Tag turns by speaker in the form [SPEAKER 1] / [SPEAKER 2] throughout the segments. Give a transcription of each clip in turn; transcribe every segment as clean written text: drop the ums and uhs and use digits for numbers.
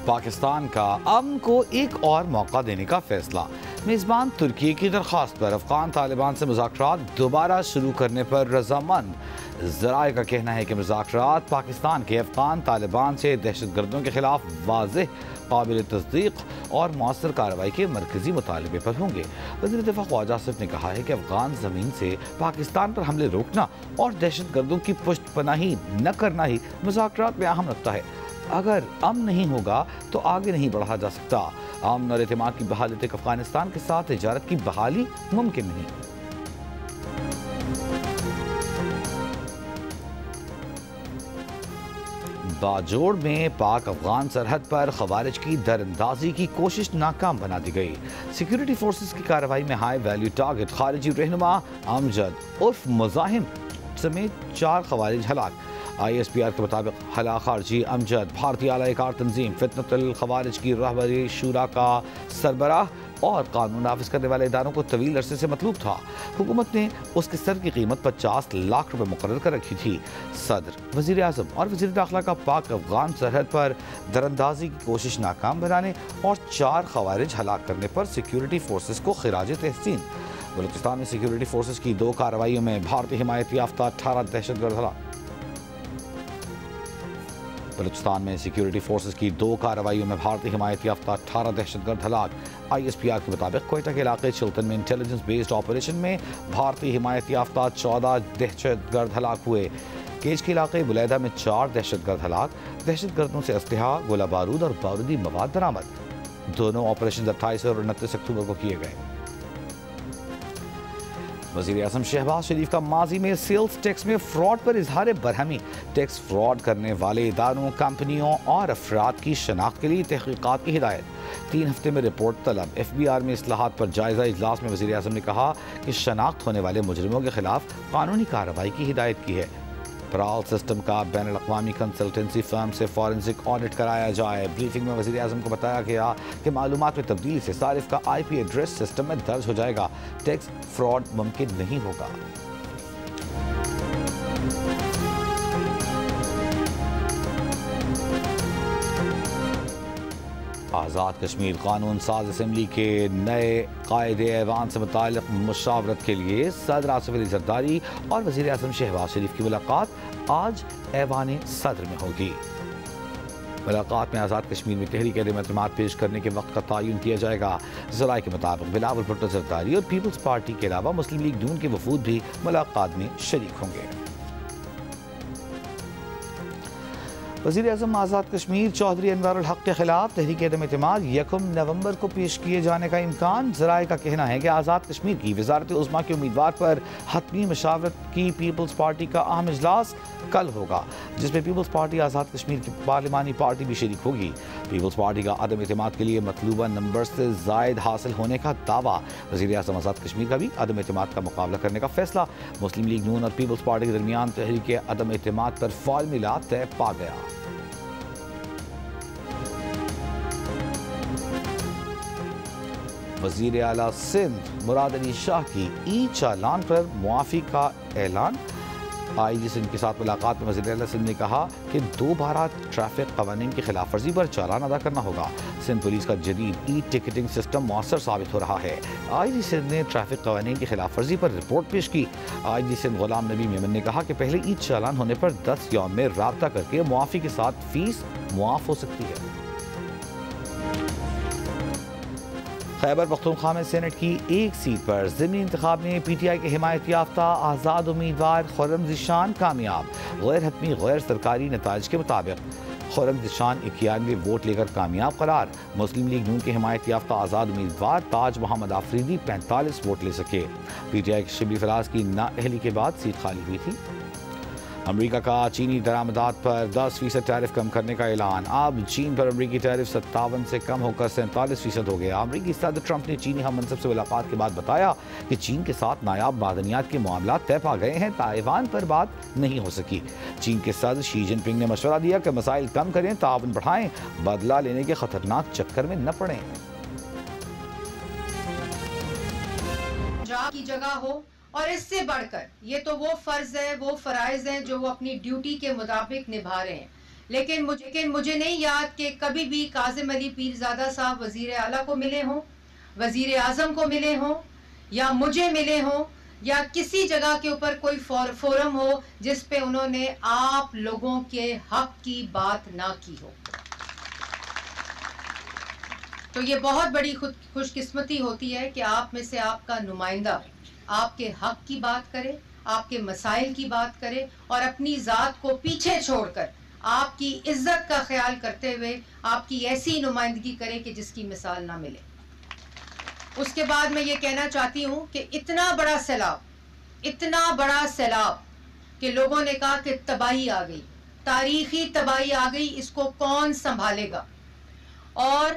[SPEAKER 1] پاکستان کا امن کو ایک اور موقع دینے کا فیصلہ۔ میزبان ترکی کی درخواست پر افغان طالبان سے مذاکرات دوبارہ شروع کرنے پر رضامند۔ ذرائع کا کہنا ہے کہ مذاکرات پاکستان کے افغان طالبان سے دہشت گردوں کے خلاف واضح، قابل تصدیق اور مؤثر کارروائی کے مرکزی مطالبے پر ہوں گے۔ وزیر دفاع خواجہ آصف نے کہا ہے کہ افغان زمین سے پاکستان پر حملے روکنا اور دہشت گردوں کی پشت پناہی نہ کرنا ہی مذاکرات میں اہم نقطہ ہے۔ اگر امن نہیں ہوگا تو آگے نہیں بڑھا جا سکتا۔ امن اور اعتماد کی بحالی تک افغانستان کے ساتھ تجارت کی بحالی ممکن نہیں۔ باجوڑ میں پاک افغان سرحد پر خوارج کی دراندازی کی کوشش ناکام بنا دی گئی۔ سیکیورٹی فورسز کی کارروائی میں ہائی ویلیو ٹارگٹ خارجی رہنما امجد عرف مزاحم سمیت 4 خوارج ہلاک۔ ISPR کے مطابق ہلاک خارجی امجد بھارتی اعلی کار تنظیم فتنۃ الخوارج کی رہبری شورا کا سربراہ اور قانون نافذ کرنے والے اداروں کو طویل عرصے سے مطلوب تھا۔ حکومت نے اس کے سر کی قیمت 50 لاکھ روپے مقرر کر رکھی تھی۔ صدر، وزیر اعظم اور وزیر داخلہ کا پاک افغان سرحد پر دراندازی کی کوشش ناکام بنانے اور 4 خوارج ہلاک کرنے پر سیکیورٹی فورسز کو خراج تحسین۔ بلوچستان میں سیکیورٹی فورسز کی 2 کارروائیوں میں بھارتی حمایت یافتہ 18 دہشت گرد ہلاک۔ بلوچستان میں سیکیورٹی فورسز کی 2 کارروائیوں میں بھارتی حمایت یافتہ 18 دہشت گرد ہلاک۔ ISPR کے مطابق کوئٹہ کے علاقے چلتن میں انٹیلیجنس بیسڈ آپریشن میں بھارتی حمایت یافتہ 14 دہشت گرد ہلاک ہوئے۔ کیچ کے علاقے بلیدہ میں 4 دہشت گرد ہلاک۔ دہشت گردوں سے اسلحہ، گولہ بارود اور بارودی مواد برآمد۔ دونوں آپریشن 28 اور 29 اکتوبر کو کیے گئے۔ وزیر اعظم شہباز شریف کا ماضی میں سیلز ٹیکس میں فراڈ پر اظہار برہمی۔ ٹیکس فراڈ کرنے والے اداروں، کمپنیوں اور افراد کی شناخت کے لیے تحقیقات کی ہدایت۔ 3 ہفتے میں رپورٹ طلب۔ FBR میں اصلاحات پر جائزہ اجلاس میں وزیر اعظم نے کہا کہ شناخت ہونے والے مجرموں کے خلاف قانونی کارروائی کی ہدایت کی ہے۔ پرال سسٹم کا بین الاقوامی کنسلٹنسی فرم سے فورنسک آڈٹ کرایا جائے۔ بریفنگ میں وزیر اعظم کو بتایا گیا کہ معلومات میں تبدیلی سے صارف کا IP ایڈریس سسٹم میں درج ہو جائے گا۔ ٹیکس فراڈ ممکن نہیں ہوگا۔ آزاد کشمیر قانون ساز اسمبلی کے نئے قائد ایوان سے متعلق مشاورت کے لیے صدر آصف علی زرداری اور وزیر اعظم شہباز شریف کی ملاقات آج ایوان صدر میں ہوگی۔ ملاقات میں آزاد کشمیر میں تحریک عدم اعتماد پیش کرنے کے وقت کا تعین کیا جائے گا۔ ذرائع کے مطابق بلاول بھٹو زرداری اور پیپلز پارٹی کے علاوہ مسلم لیگ نون کے وفود بھی ملاقات میں شریک ہوں گے۔ وزیر اعظم آزاد کشمیر چودھری انوار الحق کے خلاف تحریک عدم اعتماد 1 نومبر کو پیش کیے جانے کا امکان۔ ذرائع کا کہنا ہے کہ آزاد کشمیر کی وزارت عظمیٰ کے امیدوار پر حتمی مشاورت کی پیپلز پارٹی کا اہم اجلاس کل ہوگا، جس میں پیپلز پارٹی آزاد کشمیر کی پارلیمانی پارٹی بھی شریک ہوگی۔ پیپلز پارٹی کا عدم اعتماد کے لیے مطلوبہ نمبر سے زائد حاصل ہونے کا دعویٰ۔ وزیر اعظم آزاد کشمیر کا بھی عدم اعتماد کا مقابلہ کرنے کا فیصلہ۔ مسلم لیگ نون اور پیپلز پارٹی کے درمیان تحریک عدم اعتماد پر فارمولا طے پا گیا۔ وزیر اعلیٰ سندھ مراد علی شاہ کی ای چالان پر معافی کا اعلان۔ IG سندھ کے ساتھ ملاقات میں وزیر اعلیٰ سندھ نے کہا کہ دوبارہ ٹریفک قوانین کی خلاف ورزی پر چالان ادا کرنا ہوگا۔ سندھ پولیس کا جدید ای ٹکٹنگ سسٹم مؤثر ثابت ہو رہا ہے۔ IG سندھ نے ٹریفک قوانین کی خلاف ورزی پر رپورٹ پیش کی۔ IG سندھ غلام نبی میمن نے کہا کہ پہلے ای چالان ہونے پر 10 یوم میں رابطہ کر کے معافی کے ساتھ فیس معاف ہو سکتی ہے۔ خیبر پختونخوا میں سینٹ کی 1 سیٹ پر ضمنی انتخاب میں PTI کے حمایت یافتہ آزاد امیدوار خرم ذیشان کامیاب۔ غیر حتمی غیر سرکاری نتائج کے مطابق خرم ذیشان 91 ووٹ لے کر کامیاب قرار۔ مسلم لیگ نون کے حمایت یافتہ آزاد امیدوار تاج محمد آفریدی 45 ووٹ لے سکے۔ PTI کے شبلی فراز کی نااہلی کے بعد سیٹ خالی ہوئی تھی۔ امریکہ کا چینی درآمدات پر 10% ٹیرف کم کرنے کا اعلان۔ اب چین پر امریکی ٹیرف 57 سے کم ہو کر 47% ہو گیا۔ امریکی صدر ٹرمپ نے چینی ہم منصب سے ملاقات کے بعد بتایا کہ چین کے ساتھ نایاب معدنیات کے معاملات طے پا گئے ہیں، تائیوان پر بات نہیں ہو سکی۔ چین کے صدر شی جن پنگ نے مشورہ دیا کہ مسائل کم کریں، تعاون بڑھائیں، بدلہ لینے کے خطرناک چکر میں نہ پڑیں۔
[SPEAKER 2] کی جگہ ہو اور اس سے بڑھ کر یہ تو وہ فرض ہے، وہ فرائض ہیں جو وہ اپنی ڈیوٹی کے مطابق نبھا رہے ہیں۔ لیکن مجھے نہیں یاد کہ کبھی بھی کاظم علی پیرزادہ صاحب وزیر اعلیٰ کو ملے ہوں، وزیر اعظم کو ملے ہوں، یا مجھے ملے ہوں، یا کسی جگہ کے اوپر کوئی فورم ہو جس پہ انہوں نے آپ لوگوں کے حق کی بات نہ کی ہو۔ تو یہ بہت بڑی خوش قسمتی ہوتی ہے کہ آپ میں سے آپ کا نمائندہ آپ کے حق کی بات کرے، آپ کے مسائل کی بات کرے، اور اپنی ذات کو پیچھے چھوڑ کر آپ کی عزت کا خیال کرتے ہوئے آپ کی ایسی نمائندگی کرے کہ جس کی مثال نہ ملے۔ اس کے بعد میں یہ کہنا چاہتی ہوں کہ اتنا بڑا سیلاب کہ لوگوں نے کہا کہ تباہی آ گئی، تاریخی تباہی آ گئی، اس کو کون سنبھالے گا؟ اور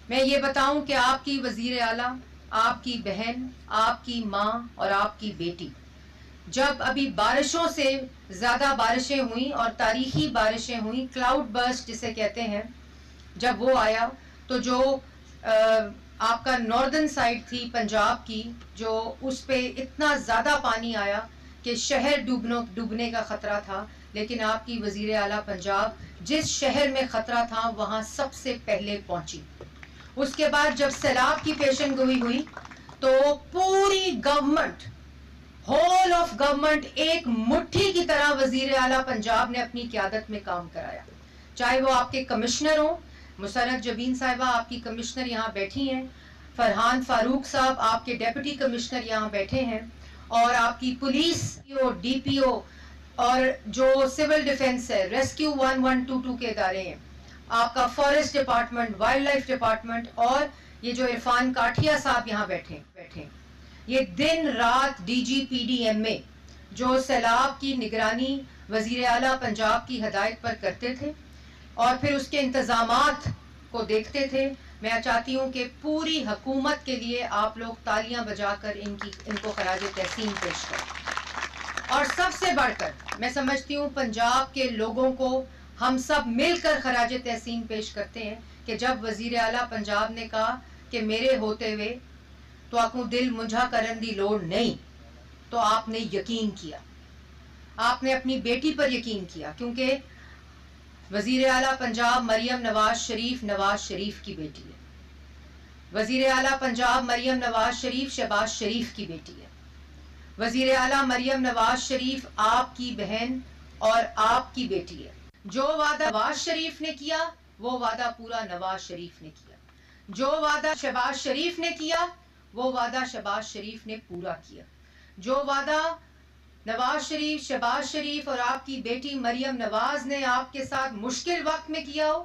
[SPEAKER 2] میں یہ بتاؤں کہ آپ کی وزیر اعلیٰ، آپ کی بہن، آپ کی ماں اور آپ کی بیٹی جب ابھی بارشوں سے زیادہ بارشیں ہوئیں اور تاریخی بارشیں ہوئیں، کلاؤڈ برسٹ جسے کہتے ہیں، جب وہ آیا تو جو آپ کا ناردرن سائڈ تھی پنجاب کی، جو اس پہ اتنا زیادہ پانی آیا کہ شہر ڈوبنے کا خطرہ تھا، لیکن آپ کی وزیر اعلیٰ پنجاب جس شہر میں خطرہ تھا وہاں سب سے پہلے پہنچی۔ اس کے بعد جب سیلاب کی پیشن گوئی ہوئی تو پوری گورنمنٹ، ہول آف گورنمنٹ ایک مٹھی کی طرح وزیر اعلیٰ پنجاب نے اپنی قیادت میں کام کرایا، چاہے وہ آپ کے کمشنر ہوں، مسرت جبین صاحبہ آپ کی کمشنر یہاں بیٹھی ہیں، فرحان فاروق صاحب آپ کے ڈیپٹی کمشنر یہاں بیٹھے ہیں، اور آپ کی پولیس ڈی پی او اور جو سول ڈیفنس ہے، ریسکیو 1122 کے ادارے ہیں، آپ کا forest department, wildlife department, اور یہ جو عرفان کاٹھیا صاحب یہاں بیٹھے یہ دن رات D G P D M A جو سیلاب کی نگرانی وزیر اعلیٰ پنجاب کی ہدایت پر کرتے تھے اور پھر اس کے انتظامات کو دیکھتے تھے۔ میں چاہتی ہوں کہ پوری حکومت کے لیے آپ لوگ تالیاں بجا کر ان کو خراج تحسین پیش کریں، اور سب سے بڑھ کر میں سمجھتی ہوں پنجاب کے لوگوں کو ہم سب مل کر خراج تحسین پیش کرتے ہیں کہ جب وزیر اعلیٰ پنجاب نے کہا کہ میرے ہوتے ہوئے تو آپ کو دل منجھا کرن دی لوڑ نہیں، تو آپ نے یقین کیا، آپ نے اپنی بیٹی پر یقین کیا، کیونکہ وزیر اعلیٰ پنجاب مریم نواز شریف کی بیٹی ہے، وزیر اعلیٰ پنجاب مریم نواز شریف شہباز شریف کی بیٹی ہے، وزیر اعلیٰ مریم نواز شریف آپ کی بہن اور آپ کی بیٹی ہے۔ جو وعدہ نواز شریف نے کیا وہ وعدہ پورا نواز شریف نے کیا، جو وعدہ شہباز شریف نے کیا وہ وعدہ شہباز شریف نے پورا کیا، جو وعدہ نواز شریف، شہباز شریف اور آپ کی بیٹی مریم نواز نے آپ کے ساتھ مشکل وقت میں کیا ہو،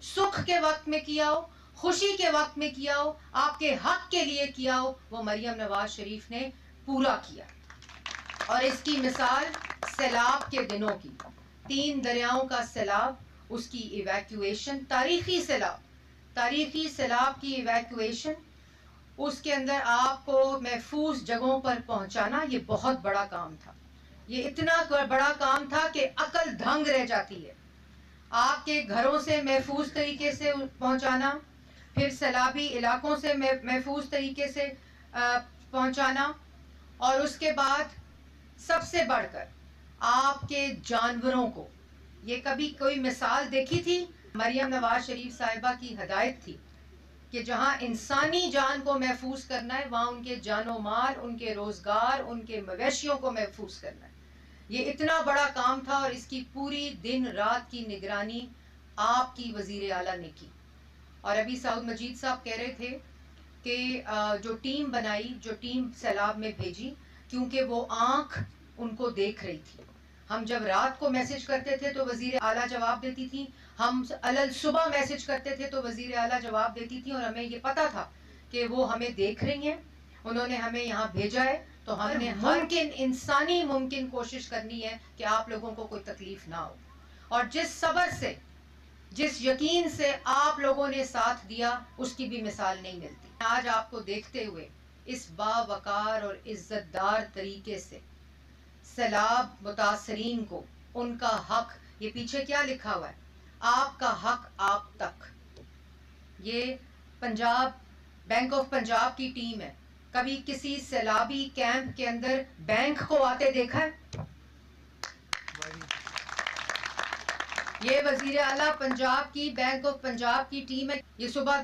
[SPEAKER 2] سکھ کے وقت میں کیا ہو، خوشی کے وقت میں کیا ہو، آپ کے حق کے لیے کیا ہو، وہ مریم نواز شریف نے پورا کیا۔ اور اس کی مثال سیلاب کے دنوں کی، 3 دریاؤں کا سیلاب، اس کی ایویکویشن، تاریخی سیلاب کی ایویکویشن، اس کے اندر آپ کو محفوظ جگہوں پر پہنچانا، یہ بہت بڑا کام تھا، یہ اتنا بڑا کام تھا کہ عقل دھنگ رہ جاتی ہے۔ آپ کے گھروں سے محفوظ طریقے سے پہنچانا، پھر سیلابی علاقوں سے محفوظ طریقے سے پہنچانا، اور اس کے بعد سب سے بڑھ کر آپ کے جانوروں کو، یہ کبھی کوئی مثال دیکھی تھی؟ مریم نواز شریف صاحبہ کی ہدایت تھی کہ جہاں انسانی جان کو محفوظ کرنا ہے وہاں ان کے جان و مال، ان کے روزگار، ان کے مویشیوں کو محفوظ کرنا ہے۔ یہ اتنا بڑا کام تھا اور اس کی پوری دن رات کی نگرانی آپ کی وزیر اعلیٰ نے کی۔ اور ابھی سعود مجید صاحب کہہ رہے تھے کہ جو ٹیم بنائی، جو ٹیم سیلاب میں بھیجی، کیونکہ وہ آنکھ ان کو دیکھ رہی تھی۔ ہم جب رات کو میسج کرتے تھے تو وزیر اعلیٰ جواب دیتی تھی، ہم صبح میسج کرتے تھے تو وزیر اعلیٰ جواب دیتی تھی، اور ہمیں یہ پتا تھا کہ وہ ہمیں دیکھ رہی ہیں، انہوں نے ہمیں یہاں بھیجا ہے، تو ہم نے ممکن انسانی ممکن کوشش کرنی ہے کہ آپ لوگوں کو کوئی تکلیف نہ ہو۔ اور جس صبر سے، جس یقین سے آپ لوگوں نے ساتھ دیا، اس کی بھی مثال نہیں ملتی۔ آج آپ کو دیکھتے ہوئے اس باوقار اور عزت دار طریقے سے سیلاب متاثرین کو ان کا حق، یہ پیچھے کیا لکھا ہوا ہے؟ آپ کا حق آپ تک۔ یہ پنجاب بینک آف پنجاب کی ٹیم ہے، کبھی کسی سیلابی کیمپ کے اندر بینک کو آتے دیکھا ہے؟ یہ وزیر اعلیٰ پنجاب کی بینک آف پنجاب کی ٹیم ہے. یہ صبح